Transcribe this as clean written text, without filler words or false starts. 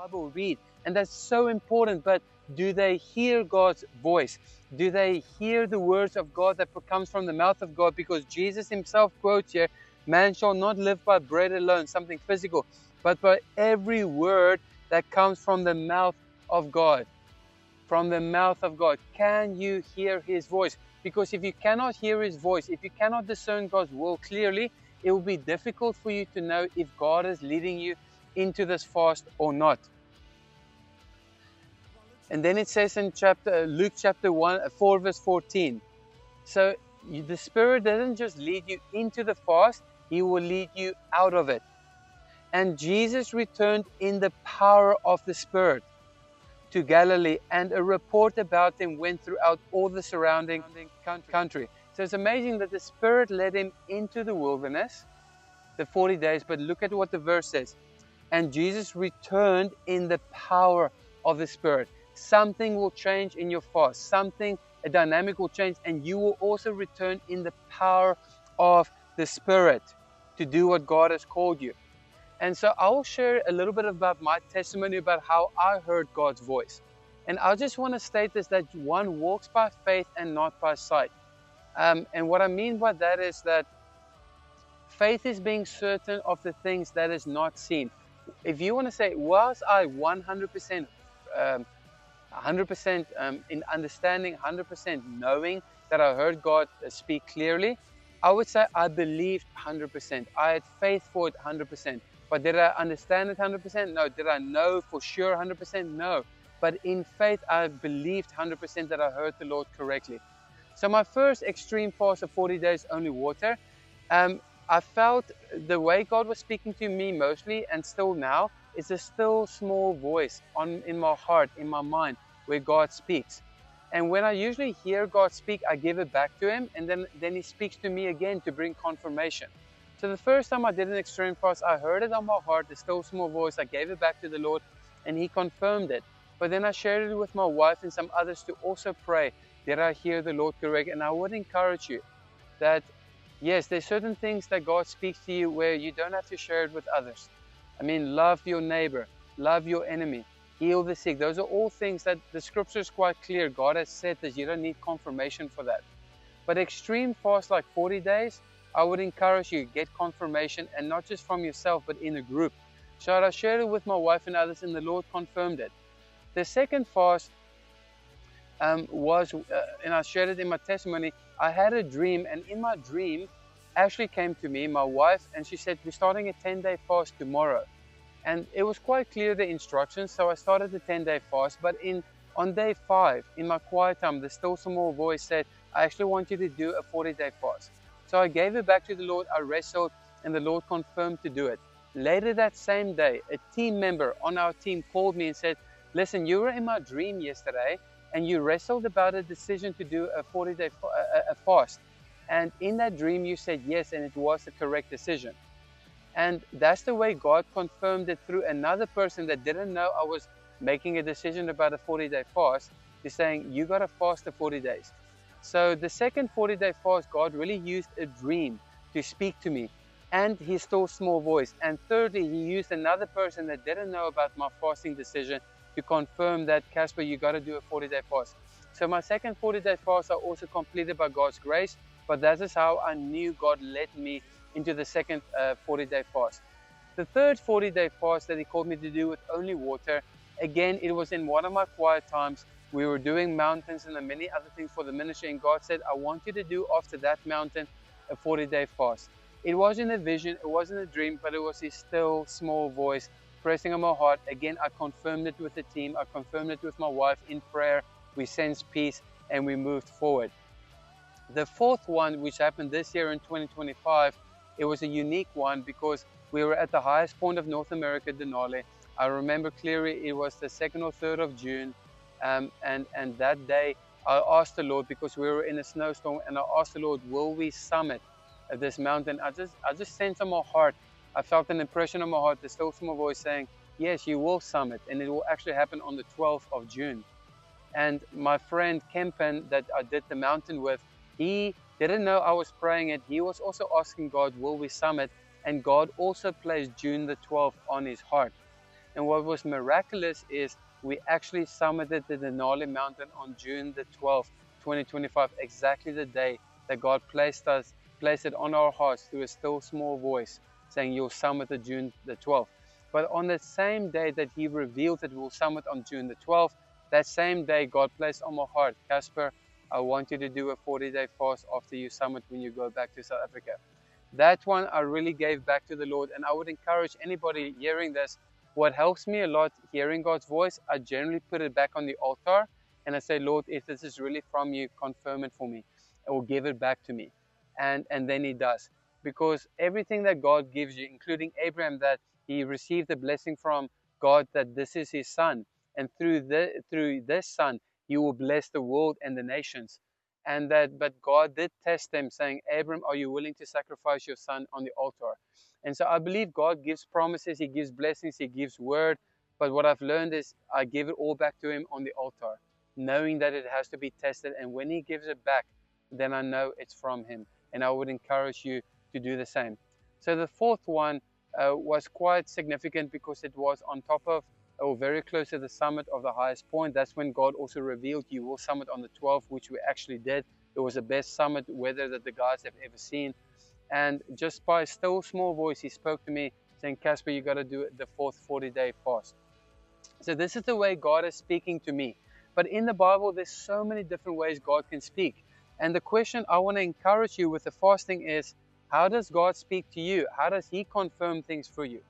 Bible read. And that's so important. But do they hear God's voice? Do they hear the words of God that comes from the mouth of God? Because Jesus himself quotes here, man shall not live by bread alone, something physical, but by every word that comes from the mouth of God. From the mouth of God. Can you hear his voice? Because if you cannot hear his voice, if you cannot discern God's will clearly, it will be difficult for you to know if God is leading you into this fast or not. And then it says in Luke chapter 4 verse 14. So the Spirit doesn't just lead you into the fast, he will lead you out of it. And Jesus returned in the power of the Spirit to Galilee, and a report about him went throughout all the surrounding country. So it's amazing that the Spirit led him into the wilderness, the 40 days, but look at what the verse says. And Jesus returned in the power of the Spirit. Something will change in your fast. A dynamic will change, and you will also return in the power of the Spirit to do what God has called you. And so I will share a little bit about my testimony about how I heard God's voice. And I just want to state this, that one walks by faith and not by sight. And what I mean by that is that faith is being certain of the things that is not seen. If you want to say, was I 100% in understanding, 100% knowing that I heard God speak clearly, I would say I believed 100%. I had faith for it 100%. But did I understand it 100%? No. Did I know for sure 100%? No. But in faith, I believed 100% that I heard the Lord correctly. So my first extreme fast of 40 days, only water, I felt the way God was speaking to me mostly, and still now, is a still small voice in my heart, in my mind, where God speaks. And when I usually hear God speak, I give it back to him, and then he speaks to me again to bring confirmation. So the first time I did an extreme fast, I heard it on my heart, the still small voice. I gave it back to the Lord, and he confirmed it. But then I shared it with my wife and some others to also pray, did I hear the Lord correct? And I would encourage you that, yes, there's certain things that God speaks to you where you don't have to share it with others. I mean, love your neighbor, love your enemy, heal the sick. Those are all things that the scripture is quite clear. God has said that you don't need confirmation for that. But extreme fast like 40 days, I would encourage you, get confirmation, and not just from yourself, but in a group. So I shared it with my wife and others, and the Lord confirmed it. The second fast was, and I shared it in my testimony, I had a dream, and in my dream, Ashley came to me, my wife, and she said, we're starting a 10-day fast tomorrow. And it was quite clear, the instructions, so I started the 10-day fast. But on day 5, in my quiet time, the still small voice said, I actually want you to do a 40-day fast. So I gave it back to the Lord, I wrestled, and the Lord confirmed to do it. Later that same day, a team member on our team called me and said, listen, you were in my dream yesterday, and you wrestled about a decision to do a 40-day fast. And in that dream, you said yes, and it was the correct decision. And that's the way God confirmed it through another person that didn't know I was making a decision about a 40-day fast. He's saying, you got to fast the 40 days. So the second 40-day fast, God really used a dream to speak to me, and his still small voice. And thirdly, he used another person that didn't know about my fasting decision to confirm that, Casper, you got to do a 40-day fast. So my second 40-day fast I also completed by God's grace, but that is how I knew God led me into the second 40-day fast. The third 40-day fast that he called me to do with only water, again, it was in one of my quiet times. We were doing mountains and many other things for the ministry, and God said, I want you to do after that mountain a 40-day fast. It wasn't a vision, it wasn't a dream, but it was his still small voice pressing on my heart. Again, I confirmed it with the team, I confirmed it with my wife in prayer. We sensed peace and we moved forward. The fourth one, which happened this year in 2025, it was a unique one because we were at the highest point of North America, Denali. I remember clearly it was the 2nd or 3rd of June. And that day I asked the Lord, because we were in a snowstorm, and I asked the Lord, will we summit this mountain? I just sensed on my heart, I felt an impression on my heart, the still small voice saying, yes, you will summit, and it will actually happen on the 12th of June. And my friend Kempen that I did the mountain with, he didn't know I was praying it. He was also asking God, will we summit? And God also placed June the 12th on his heart. And what was miraculous is we actually summited the Denali Mountain on June the 12th, 2025, exactly the day that God placed it on our hearts through a still small voice saying you'll summit the June the 12th. But on the same day that He revealed that we'll summit on June the 12th, that same day God placed on my heart, Casper, I want you to do a 40-day fast after you summit when you go back to South Africa. That one I really gave back to the Lord, and I would encourage anybody hearing this. What helps me a lot hearing God's voice, I generally put it back on the altar and I say, Lord, if this is really from you, confirm it for me or give it back to me. And then He does. Because everything that God gives you, including Abraham, that he received a blessing from God that this is his son, and through this son he will bless the world and the nations. But God did test them, saying, Abram, are you willing to sacrifice your son on the altar? And so I believe God gives promises, He gives blessings, He gives word. But what I've learned is I give it all back to Him on the altar, knowing that it has to be tested. And when He gives it back, then I know it's from Him. And I would encourage you to do the same. So the fourth one was quite significant because it was on top of, or very close to the summit of the highest point. That's when God also revealed you will summit on the 12th, which we actually did. It was the best summit weather that the guys have ever seen. And just by a still small voice, He spoke to me saying, Casper, you got to do the fourth 40-day fast. So this is the way God is speaking to me. But in the Bible, there's so many different ways God can speak. And the question I want to encourage you with the fasting is, how does God speak to you? How does He confirm things for you?